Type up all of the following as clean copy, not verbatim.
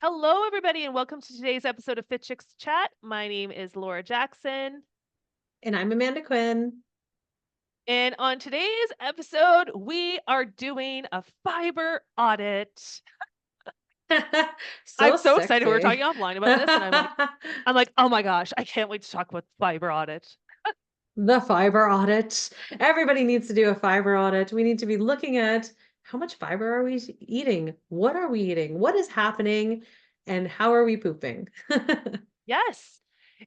Hello, everybody, and welcome to today's episode of Fit Chicks Chat. My name is Laura Jackson, And I'm Amanda Quinn. and on today's episode, we are doing a fiber audit. I'm So so excited. We were talking sexy. offline about this, and I'm like, oh my gosh, I can't wait to talk about fiber audit. The fiber audit. Everybody needs to do a fiber audit. We need to be looking at how much fiber are we eating? What are we eating? What is happening? And how are we pooping? Yes.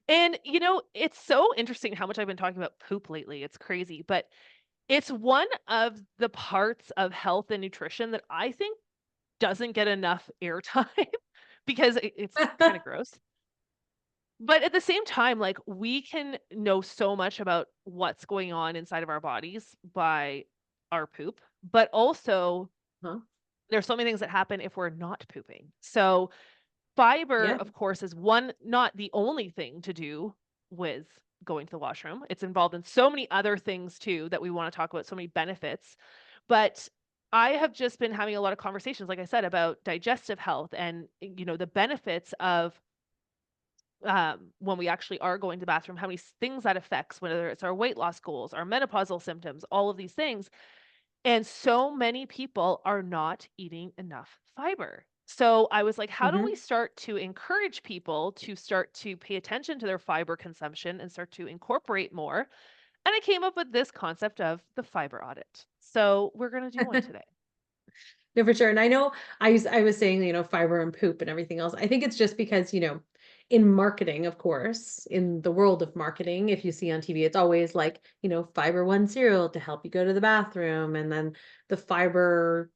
And it's so interesting how much I've been talking about poop lately. It's crazy, but it's one of the parts of health and nutrition that I think doesn't get enough airtime because it's kind of gross. But at the same time, like, we can know so much about what's going on inside of our bodies by our poop, but also Huh? there's so many things that happen if we're not pooping. So fiber, Yeah. of course, is one, not the only thing to do with going to the washroom. It's involved in so many other things too that we want to talk about, so many benefits. But I have just been having a lot of conversations, like I said, about digestive health and the benefits of when we actually are going to the bathroom, how many things that affects, whether it's our weight loss goals, our menopausal symptoms, all of these things. And so many people are not eating enough fiber. So I was like, how do we Hmm. start to encourage people to start to pay attention to their fiber consumption and start to incorporate more? And I came up with this concept of the fiber audit. So we're going to do one today. No, for sure. And I know I was saying, fiber and poop and everything else. I think it's just because, in marketing, of course, in the world of marketing, if you see on TV, it's always like, fiber one cereal to help you go to the bathroom, and then the fiber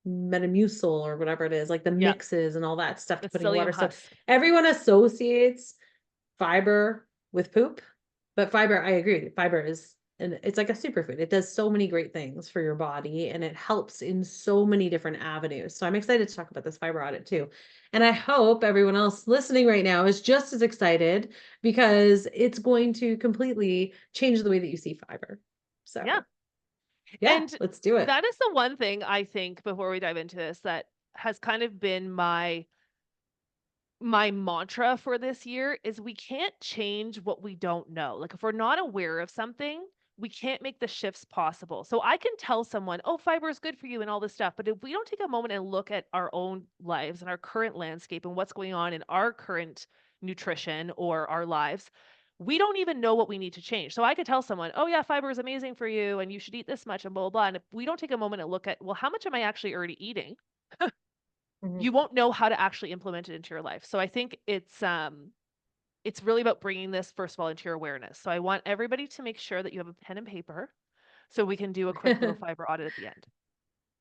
metamucil or whatever it is, like the Yeah, mixes and all that stuff the to put in your psyllium water. So husk. everyone associates fiber with poop, but fiber, I agree with you. Fiber is, and it's like a superfood. It does so many great things for your body and it helps in so many different avenues. So I'm excited to talk about this fiber audit too. And I hope everyone else listening right now is just as excited because it's going to completely change the way that you see fiber. Yeah. So yeah, And let's do it. that is the one thing I think before we dive into this that has kind of been my mantra for this year is we can't change what we don't know. Like, if we're not aware of something, we can't make the shifts possible. So I can tell someone, "Oh, fiber is good for you," and all this stuff, but if we don't take a moment and look at our own lives and our current landscape and what's going on in our current nutrition or our lives, we don't even know what we need to change. So I could tell someone, "Oh yeah, fiber is amazing for you and you should eat this much," and blah blah blah. And if we don't take a moment and look at, well, how much am I actually already eating? Mhm. You won't know how to actually implement it into your life. So I think it's really about bringing this first of all into your awareness. So I want everybody to make sure that you have a pen and paper so we can do a quick little fiber audit at the end.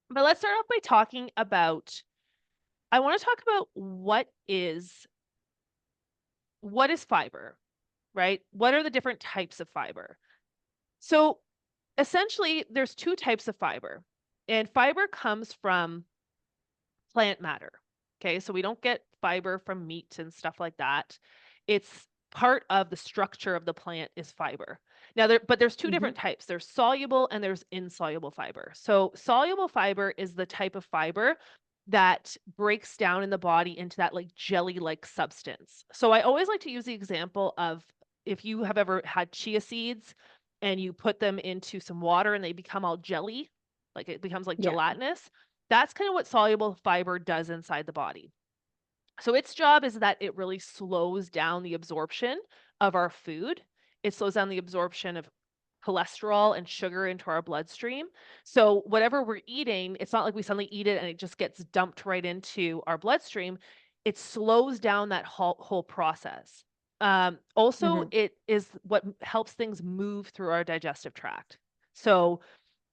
But let's start off by talking about I want to talk about what is fiber, right? What are the different types of fiber? So essentially there's two types of fiber. And fiber comes from plant matter. Okay, so we don't get fiber from meat and stuff like that. It's part of the structure of the plant is fiber. Now there's two different Mhm. types. There's soluble and there's insoluble fiber. So soluble fiber is the type of fiber that breaks down in the body into that like jelly-like substance. So I always like to use the example of if you have ever had chia seeds and you put them into some water and they become all jelly, like it becomes like Yeah. gelatinous. That's kind of what soluble fiber does inside the body. So its job is that it really slows down the absorption of our food. It slows down the absorption of cholesterol and sugar into our bloodstream. So whatever we're eating, it's not like we suddenly eat it and it just gets dumped right into our bloodstream. It slows down that whole process. Also, Mhm. it is what helps things move through our digestive tract. So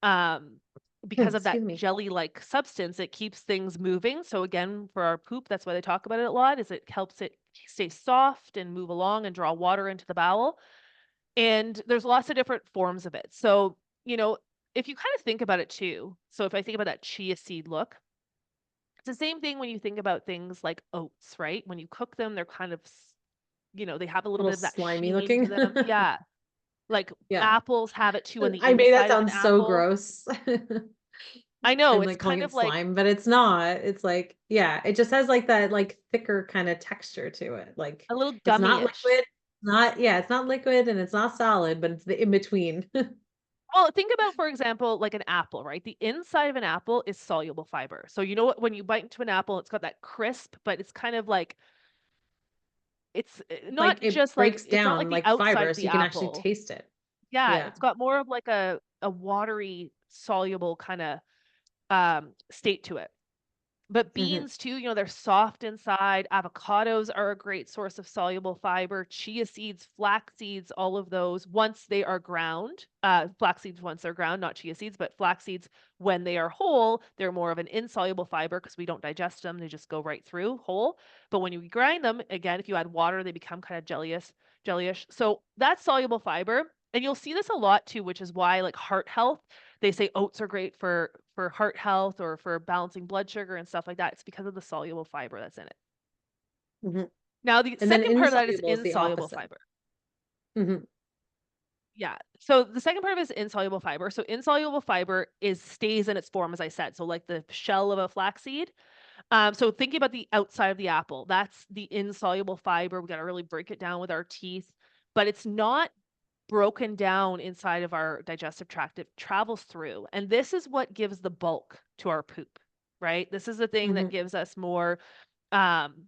um, because of that Excuse me. jelly-like substance, it keeps things moving. So again, for our poop, that's why they talk about it a lot, is it helps it stay soft and move along and draw water into the bowel. And there's lots of different forms of it. So, if you kind of think about it too, so if I think about that chia seed look, it's the same thing when you think about things like oats, right? When you cook them, they're kind of, they have a A little little bit of that slimy sheen to looking. them. Yeah. Like Yeah. apples have it too on the I made that inside of an sound so apple. gross. I know, I'm it's like calling kind it of like slime, but it's not. It's like, yeah, it just has like that like thicker kind of texture to it. Like a little it's not gummy-ish. liquid, not yeah, it's not liquid and it's not solid, but it's the in between. Well, think about, for example, like an apple, right? The inside of an apple is soluble fiber. So you know what, when you bite into an apple, it's got that crisp, but it's kind of like it's Like not it just like breaks it's not like down the like outside fiber of so the you can actually apple. taste it. Yeah, Yeah. it's got more of like a watery, soluble kinda, state to it. But Hmm. beans too, they're soft inside. Avocados are a great source of soluble fiber. Chia seeds, flax seeds, all of those once they are ground. Flax seeds once they're ground, not chia seeds, but flax seeds when they are whole, they're more of an insoluble fiber because we don't digest them. They just go right through whole. But when you grind them, again, if you add water, they become kind of jellyish. So that's soluble fiber. And you'll see this a lot too, which is why like heart health, they say oats are great for heart health or for balancing blood sugar and stuff like that. It's because of the soluble fiber that's in it. Hmm. Now, the And then second part of that is insoluble is the insoluble opposite. fiber. Hmm. Yeah. So the second part of it is insoluble fiber. So insoluble fiber is stays in its form, as I said. So like the shell of a flaxseed. So thinking about the outside of the apple, that's the insoluble fiber. We got to really break it down with our teeth, but it's not broken down inside of our digestive tract. It travels through. And this is what gives the bulk to our poop, right? This is the thing that Hmm. gives us more, um,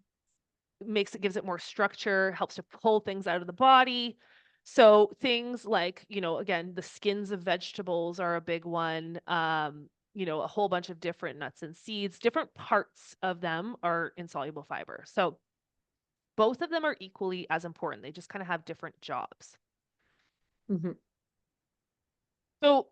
gives it more structure, helps to pull things out of the body. So things like, again, the skins of vegetables are a big one. A whole bunch of different nuts and seeds, different parts of them are insoluble fiber. So both of them are equally as important. They just kind of have different jobs. Hmm. So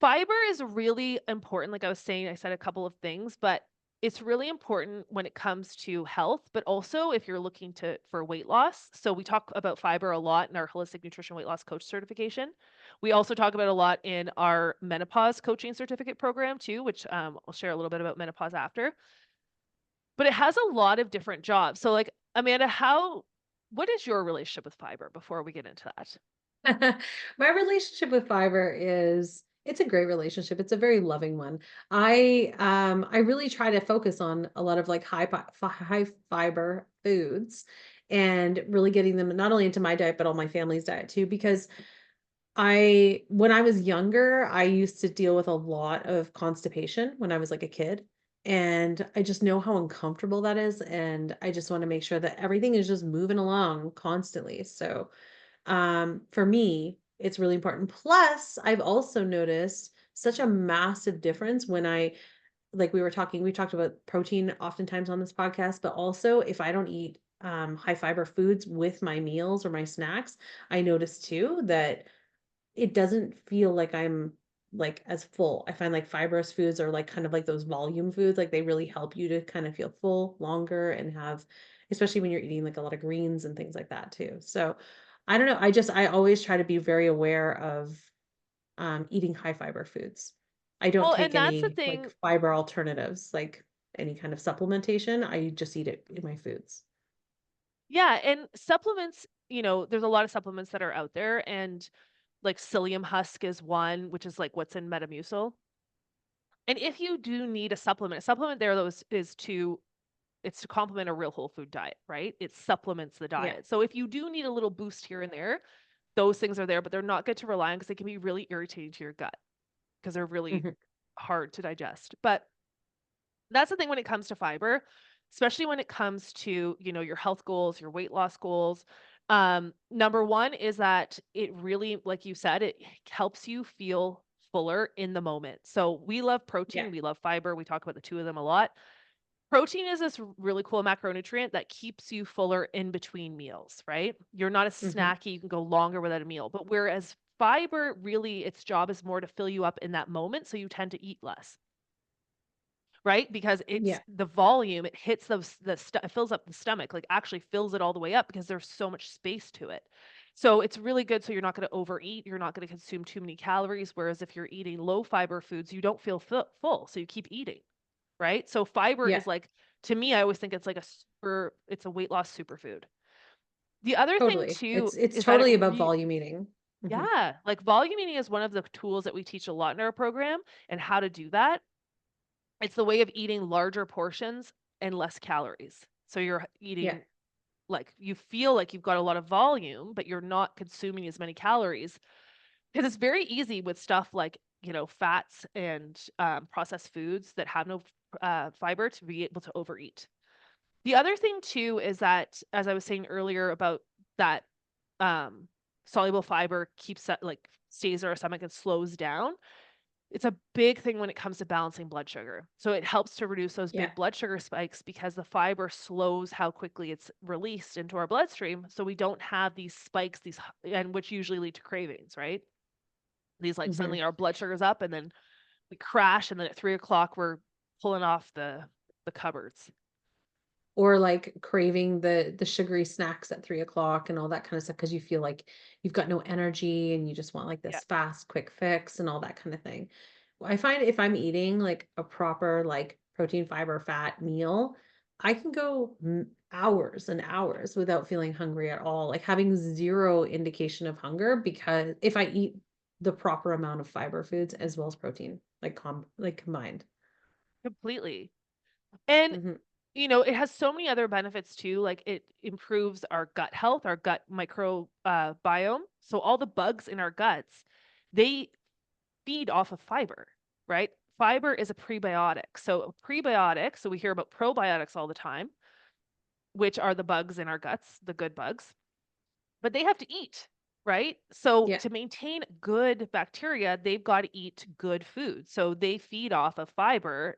fiber is really important. Like I was saying, I said a couple of things, but it's really important when it comes to health, but also if you're looking for weight loss. So we talk about fiber a lot in our holistic nutrition weight loss coach certification. We also talk about a lot in our menopause coaching certificate program too, which I'll share a little bit about menopause after. But it has a lot of different jobs. So like Amanda, what is your relationship with fiber before we get into that? My relationship with fiber is it's a great relationship. It's a very loving one. I really try to focus on a lot of like high fiber foods and really getting them not only into my diet but all my family's diet too because I when I was younger, I used to deal with a lot of constipation when I was like a kid. And I just know how uncomfortable that is. And I just want to make sure that everything is just moving along constantly. So for me, it's really important. Plus, I've also noticed such a massive difference when like we talked about protein oftentimes on this podcast, but also if I don't eat high fiber foods with my meals or my snacks, I notice too that it doesn't feel like I'm like as full. I find like fibrous foods are like kind of like those volume foods, like they really help you to kind of feel full longer and have, especially when you're eating like a lot of greens and things like that too. So I don't know. I always try to be very aware of eating high fiber foods. I don't Well, take and that's the any like thing. fiber alternatives, like any kind of supplementation. I just eat it in my foods. Yeah, and supplements, there's a lot of supplements that are out there, and like psyllium husk is one, which is like what's in Metamucil. And if you do need a supplement there though it's to complement a real whole food diet, right? It supplements the Yeah. diet. So if you do need a little boost here and there, those things are there, but they're not good to rely on because they can be really irritating to your gut because they're really Hmm. hard to digest. But that's the thing when it comes to fiber, especially when it comes to, your health goals, your weight loss goals. Number one is that it really, like you said, it helps you feel fuller in the moment. So we love Yeah. protein, we love fiber. We talk about the two of them a lot. Protein is this really cool macronutrient that keeps you fuller in between meals, right? You're not as Hmm. snacky, you can go longer without a meal. But whereas fiber really its job is more to fill you up in that moment, so you tend to eat less. Right? Because it's Yeah. the volume, it hits it fills up the stomach, like actually fills it all the way up because there's so much space to it. So it's really good so you're not going to overeat, you're not going to consume too many calories, whereas if you're eating low fiber foods, you don't feel full, so you keep eating, right? So fiber Yeah. is like to me, I always think it's like it's a weight loss superfood. The other thing Totally. too It's is that totally about volume eating. Mhm. yeah, like volume eating is one of the tools that we teach a lot in our program and how to do that. It's the way of eating larger portions and less calories. So you're Yeah. eating like you feel like you've got a lot of volume, but you're not consuming as many calories. Because it's very easy with stuff like, fats and processed foods that have no fiber to be able to overeat. The other thing too is that, as I was saying earlier about that um, soluble fiber keeps that like stays in our stomach and slows down. It's a big thing when it comes to balancing blood sugar. So it helps to reduce those Yeah. big blood sugar spikes because the fiber slows how quickly it's released into our bloodstream. So we don't have these spikes, and which usually lead to cravings, right? These like Hmm. suddenly our blood sugar's up and then we crash, and then at 3 o'clock we're pulling off the cupboards. Or like craving the sugary snacks at 3 o'clock and all that kind of stuff because you feel like you've got no energy and you just want like Yeah. this fast, quick fix and all that kind of thing. I find if I'm eating like a proper like protein, fiber, fat meal, I can go hours and hours without feeling hungry at all, like having zero indication of hunger because if I eat the proper amount of fiber foods as well as protein, like combined. Completely. And Hmm. it has so many other benefits too. Like it improves our gut health, our gut micro biome. So all the bugs in our guts, they feed off of fiber, right? Fiber is a prebiotic. So we hear about probiotics all the time, which are the bugs in our guts, the good bugs, but they have to eat, right? So Yeah. to maintain good bacteria, they've got to eat good food. So they feed off of fiber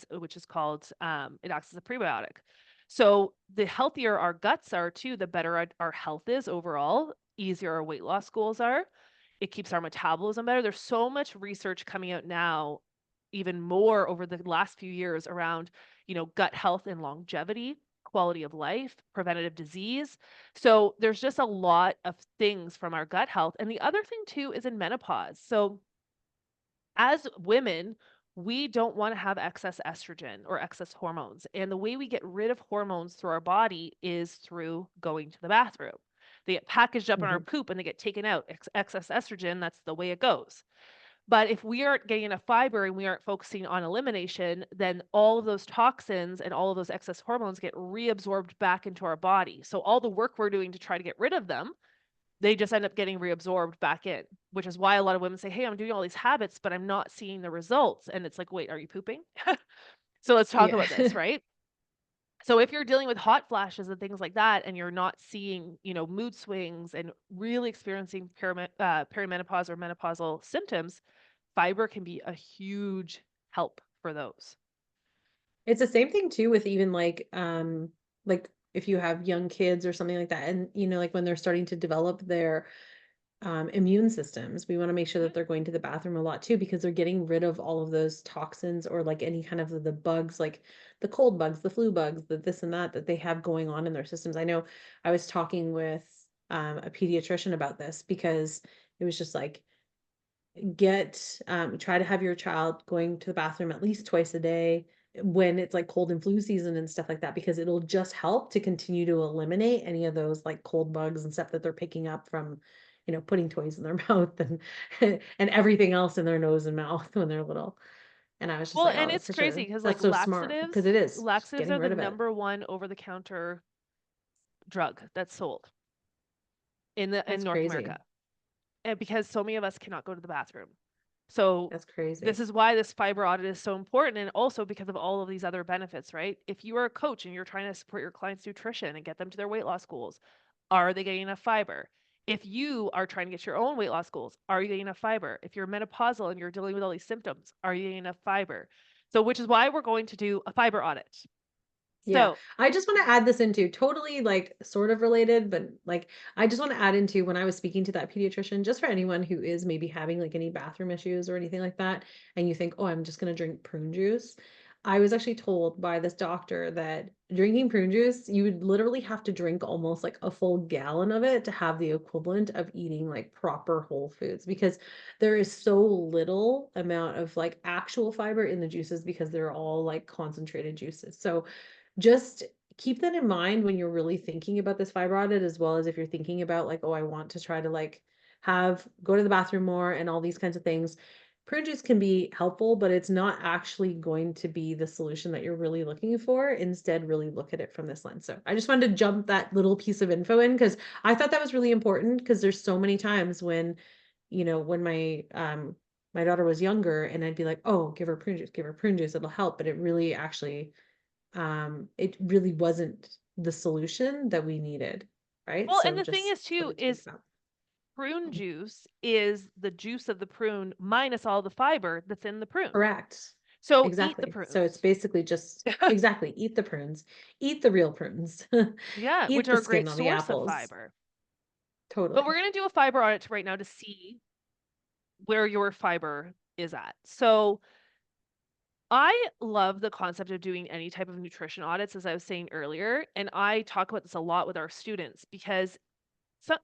which is called, it acts as a prebiotic. So the healthier our guts are too, the better our health is overall, easier our weight loss goals are. It keeps our metabolism better. There's so much research coming out now, even more over the last few years around, gut health and longevity, quality of life, preventative disease. So there's just a lot of things from our gut health. And the other thing too is in menopause. So as women, we don't want to have excess estrogen or excess hormones. And the way we get rid of hormones through our body is through going to the bathroom. They get packaged up in our Hmm. poop and they get taken out. Excess estrogen, that's the way it goes. But if we aren't getting enough fiber and we aren't focusing on elimination, then all of those toxins and all of those excess hormones get reabsorbed back into our body. So all the work we're doing to try to get rid of them, they just end up getting reabsorbed back in, which is why a lot of women say, "Hey, I'm doing all these habits, but I'm not seeing the results." And it's like, "Wait, are you pooping?" So let's talk Yeah. about this, right? So if you're dealing with hot flashes and things like that, and you're not seeing, mood swings and really experiencing perimenopause or menopausal symptoms, fiber can be a huge help for those. It's the same thing too with even like if you have young kids or something like that and like when they're starting to develop their immune systems, we want to make sure that Mhm. they're going to the bathroom a lot too because they're getting rid of all of those toxins or like any kind of the bugs like the cold bugs, the flu bugs, the this and that they have going on in their systems. I know I was talking with a pediatrician about this because it was just like try to have your child going to the bathroom at least twice a day when it's like cold and flu season and stuff like that because it'll just help to continue to eliminate any of those like cold bugs and stuff that they're picking up from putting toys in their mouth and and everything else in their nose and mouth when they're little. And I was just Well, like, oh, and it's crazy because like that's so smart because it is just laxatives getting are the rid of it. number one over the counter drug that's sold in That's North crazy. America. And because so many of us cannot go to the bathroom. So That's this crazy. is why this fiber audit is so important, and also because of all of these other benefits, right? If you are a coach and you're trying to support your clients' nutrition and get them to their weight loss goals, are they getting enough fiber? If you are trying to get your own weight loss goals, are you getting enough fiber? If you're menopausal and you're dealing with all these symptoms, are you getting enough fiber? So, which is why we're going to do a fiber audit. Yeah. So, I just want to add this into totally like sort of related, but like I just want to add into when I was speaking to that pediatrician, just for anyone who is maybe having like any bathroom issues or anything like that, and you think, oh, I'm just going to drink prune juice. I was actually told by this doctor that drinking prune juice, you would literally have to drink almost like a full gallon of it to have the equivalent of eating like proper whole foods because there is so little amount of like actual fiber in the juices because they're all like concentrated juices. So just keep that in mind when you're really thinking about this fiber audit, as well as if you're thinking about like, oh, I want to try to like go to the bathroom more and all these kinds of things. prune juice can be helpful, but it's not actually going to be the solution that you're really looking for. Instead, really look at it from this lens. So I just wanted to jump that little piece of info in because I thought that was really important because there's so many times when, when my daughter was younger and I'd be like, oh, give her prune juice, it'll help. But it really actually it really wasn't the solution that we needed. Right. Well, and So the thing just is too, something to think is about. prune juice is the juice of the prune minus all the fiber that's in the prune. Correct. So eat the Exactly. So it's prunes. basically just exactly, eat the prunes, eat the real prunes, Yeah, which eat are the a great skin on the source of apples. fiber. But we're Totally. going to do a fiber audit right now to see where your fiber is at. So I love the concept of doing any type of nutrition audits, as I was saying earlier. And I talk about this a lot with our students because so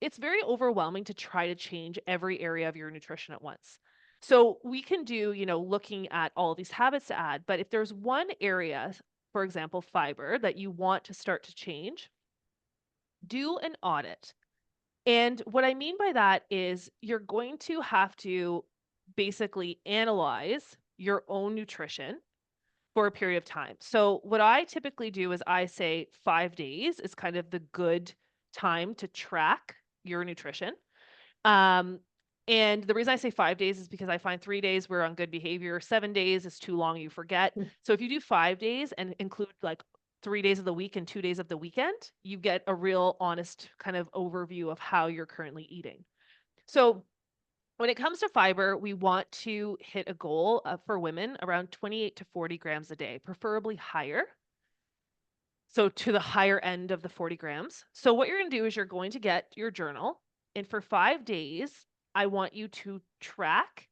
it's very overwhelming to try to change every area of your nutrition at once. So we can do, looking at all these habits to add, but if there's one area, for example, fiber, that you want to start to change, do an audit. And what I mean by that is you're going to have to basically analyze your own nutrition for a period of time. So what I typically do is I say 5 days is kind of the good time to track your nutrition. Um, and the reason I say 5 days is because I find 3 days we're on good behavior. 7 days is too long, you forget. So if you do 5 days and include like 3 days of the week and 2 days of the weekend, you get a real honest kind of overview of how you're currently eating. So when it comes to fiber, we want to hit a goal for women around 28 to 40 grams a day, preferably higher. So to the higher end of the 40 grams. So what you're going to do is you're going to get your journal, and for 5 days, I want you to track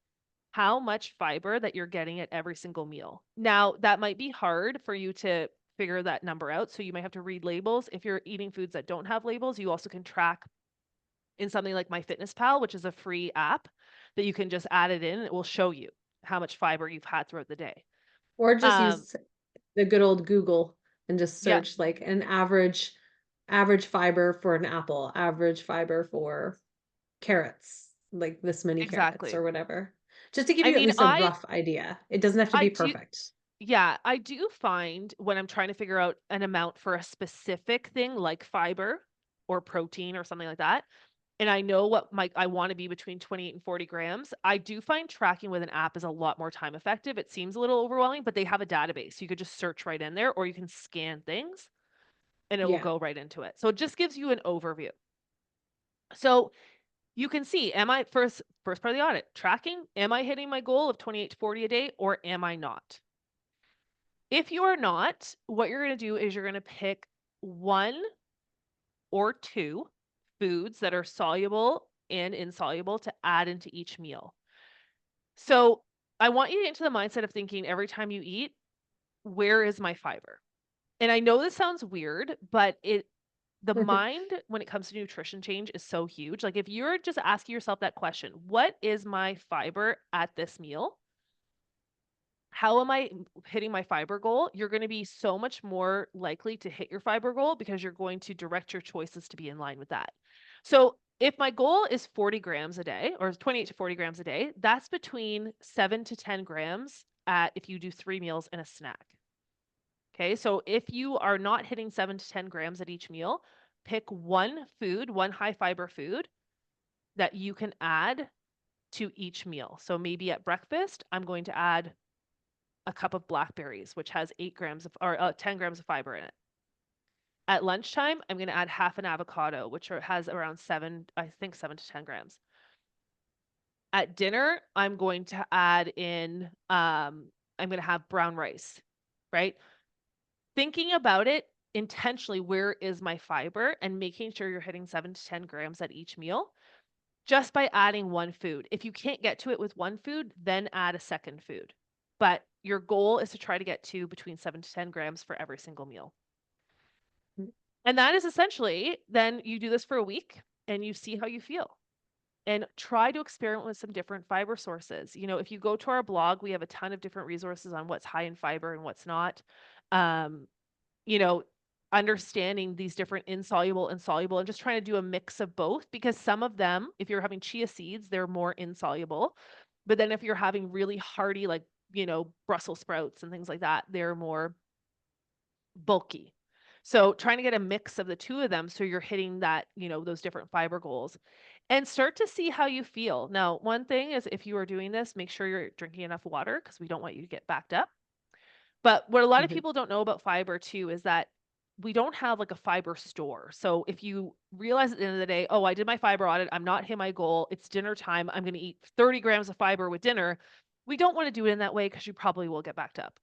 how much fiber that you're getting at every single meal. Now, that might be hard for you to figure that number out. So you might have to read labels. If you're eating foods that don't have labels, you also can track in something like MyFitnessPal, which is a free app that you can just add it in and it will show you how much fiber you've had throughout the day. Or just Um, use the good old Google and just yeah, search like an average fiber for an apple, average fiber for carrots, like this many carrots exactly. or whatever. Just to give I you at mean, least a rough idea. It doesn't have to I be do, perfect. yeah, I do find when I'm trying to figure out an amount for a specific thing like fiber or protein or something like that, and I know what I want to be between 28 and 40 grams, I do find tracking with an app is a lot more time effective. It seems a little overwhelming, but they have a database. You could just search right in there, or you can scan things and it will Yeah. go right into it. So it just gives you an overview. So you can see, am I first part of the audit, tracking, am I hitting my goal of 28 to 40 a day or am I not? If you are not, what you're going to do is you're going to pick one or two foods that are soluble and insoluble to add into each meal. So I want you to get into the mindset of thinking every time you eat, where is my fiber? And I know this sounds weird, but the mind when it comes to nutrition change is so huge. Like if you're just asking yourself that question, what is my fiber at this meal? How am I hitting my fiber goal? You're going to be so much more likely to hit your fiber goal because you're going to direct your choices to be in line with that. So if my goal is 40 grams a day or 28 to 40 grams a day, that's between 7 to 10 grams at if you do 3 meals and a snack. Okay, so if you are not hitting 7 to 10 grams at each meal, pick one food, one high fiber food that you can add to each meal. So maybe at breakfast, I'm going to add a cup of blackberries, which has 8 grams of or 10 grams of fiber in it. At lunchtime, I'm going to add half an avocado, which has around I think 7 to 10 grams. At dinner, I'm going to add in, I'm going to have brown rice, right? Thinking about it intentionally, where is my fiber and making sure you're hitting 7 to 10 grams at each meal just by adding one food. If you can't get to it with one food, then add a second food. But your goal is to try to get to between 7 to 10 grams for every single meal. And that is essentially, then you do this for a week and you see how you feel. And try to experiment with some different fiber sources. If you go to our blog, we have a ton of different resources on what's high in fiber and what's not. Um, you know, Understanding these different insoluble and soluble and just trying to do a mix of both because some of them, if you're having chia seeds, they're more insoluble. But then if you're having really hearty, like, Brussels sprouts and things like that, they're more bulky. So trying to get a mix of the two of them so you're hitting that, those different fiber goals and start to see how you feel. Now, one thing is if you are doing this, make sure you're drinking enough water because we don't want you to get backed up. But what a lot of Mhm. people don't know about fiber too is that we don't have like a fiber store. So if you realize at the end of the day, oh, I did my fiber audit, I'm not hitting my goal, it's dinner time, I'm going to eat 30 grams of fiber with dinner. We don't want to do it in that way because you probably will get backed up.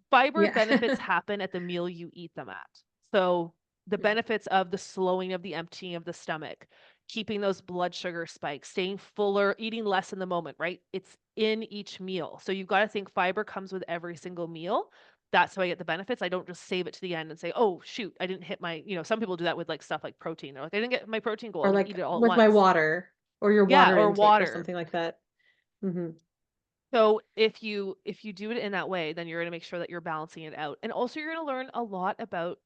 Fiber Yeah. benefits happen at the meal you eat them at. So the Mhm. benefits of the slowing of the emptying of the stomach, keeping those blood sugar spikes, staying fuller, eating less in the moment, right? It's in each meal. So you've got to think fiber comes with every single meal. That's how I get the benefits. I don't just save it to the end and say, oh, shoot, I didn't hit my, some people do that with like stuff like protein. They're like, I didn't get my protein goal. Or I'm going to like eat it all at with my once. water or your Yeah, water or intake or water. something like that. Mhm. So if you do it in that way, then you're going to make sure that you're balancing it out. And also you're going to learn a lot about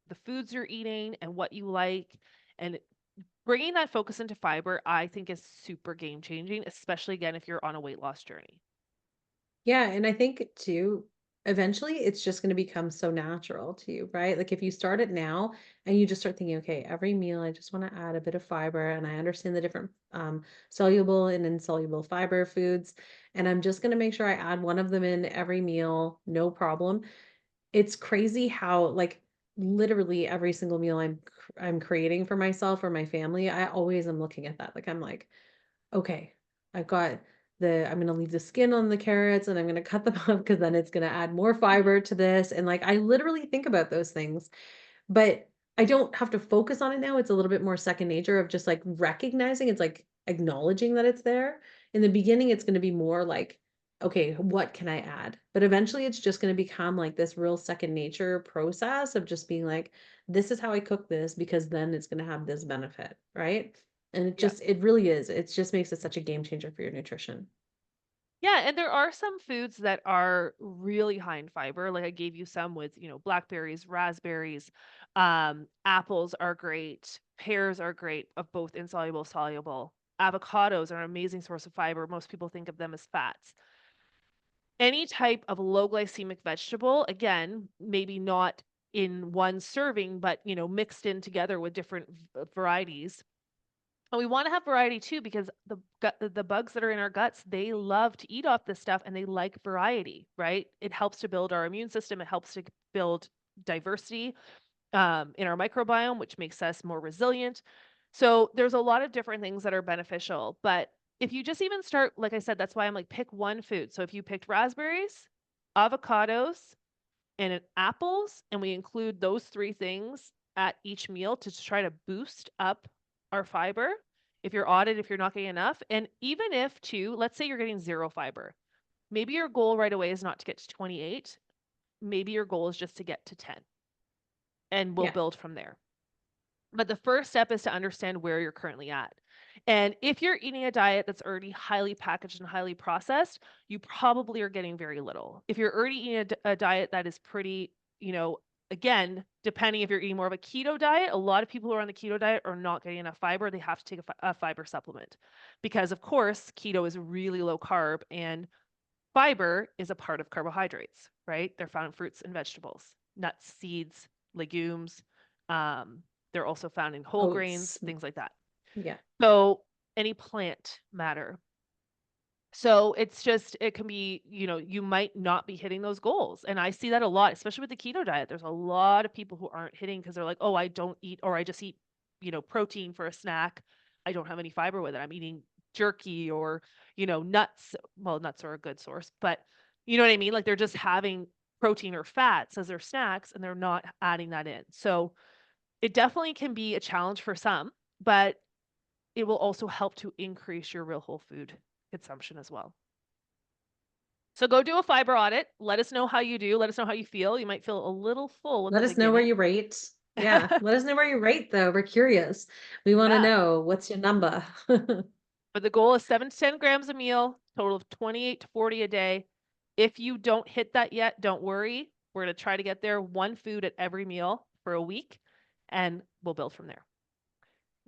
the foods you're eating and what you like. And bringing that focus into fiber, I think is super game changing, especially again if you're on a weight loss journey. Yeah, and I think too, eventually it's just going to become so natural to you, right? Like if you start it now and you just start thinking, okay, every meal I just want to add a bit of fiber and I understand the different soluble and insoluble fiber foods, and I'm just going to make sure I add one of them in every meal, no problem. It's crazy how like literally every single meal I'm creating for myself or my family, I always am looking at that. Like I'm like, okay, I've got I'm gonna leave the skin on the carrots and I'm gonna cut them up because then it's gonna add more Mhm. fiber to this. And like I literally think about those things, but I don't have to focus on it now. It's a little bit more second nature of just like recognizing, it's like acknowledging that it's there. In the beginning, it's gonna be more like, okay, what can I add? But eventually it's just gonna become like this real second nature process of just being like, this is how I cook this because then it's gonna have this benefit, right? And Yeah. it really is. It just makes it such a game changer for your nutrition. Yeah, and there are some foods that are really high in fiber. Like I gave you some with, blackberries, raspberries, apples are great, pears are great of both insoluble, soluble. Avocados are an amazing source of fiber. Most people think of them as fats. Any type of low glycemic vegetable, again, maybe not in one serving, but mixed in together with different varieties. And we want to have variety too because the bugs that are in our guts, they love to eat off this stuff and they like variety, right? It helps to build our immune system, it helps to build diversity in our microbiome, which makes us more resilient. So there's a lot of different things that are beneficial, but if you just even start, like I said, that's why I'm like pick one food. So if you picked raspberries, avocados, and apples, and we include those three things at each meal to try to boost up our fiber. If you're audited, if you're not getting enough, and even if too, let's say you're getting zero fiber, maybe your goal right away is not to get to 28. Maybe your goal is just to get to 10, and we'll Yeah. build from there. But the first step is to understand where you're currently at. And if you're eating a diet that's already highly packaged and highly processed, you probably are getting very little. If you're already eating a diet that is pretty, again, depending if you're eating more of a keto diet, a lot of people who are on the keto diet are not getting enough fiber. They have to take a fiber supplement because, of course, keto is really low carb and fiber is a part of carbohydrates, right? They're found in fruits and vegetables, nuts, seeds, legumes. Um, they're also found in whole grains, Oats. things like that. Yeah. So any plant matter. So it's just, it can be, you might not be hitting those goals. And I see that a lot, especially with the keto diet. There's a lot of people who aren't hitting because they're like, oh, I don't eat, or I just eat, protein for a snack. I don't have any fiber with it. I'm eating jerky or, nuts. Well, nuts are a good source, but you know what I mean? Like they're just having protein or fats as their snacks and they're not adding that in. So it definitely can be a challenge for some, but it will also help to increase your real whole food consumption as well. So go do a fiber audit. Let us know how you do. Let us know how you feel. You might feel a little full at Let the us know where beginning. you rate. Yeah. Let us know where you rate though. We're curious. We want to Yeah. know what's your number. But the goal is 7 to 10 grams a meal, total of 28 to 40 a day. If you don't hit that yet, don't worry. We're going to try to get there, one food at every meal for a week, and we'll build from there.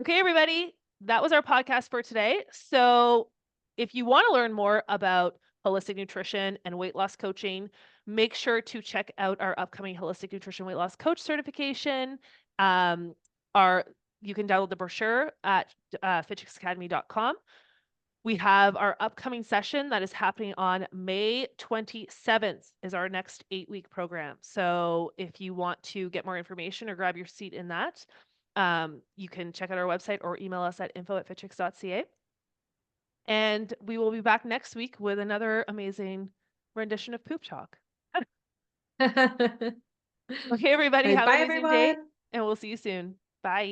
Okay, everybody. That was our podcast for today. So if you want to learn more about holistic nutrition and weight loss coaching, make sure to check out our upcoming holistic nutrition weight loss coach certification. Our You can download the brochure at fitchixacademy.com. We have our upcoming session that is happening on May 27th is our next 8-week program. So if you want to get more information or grab your seat in that, you can check out our website or email us at info@fitchix.ca. And we will be back next week with another amazing rendition of Poop Talk. All Okay, everybody, right, have an bye amazing day, everyone. and we'll see you soon. Bye.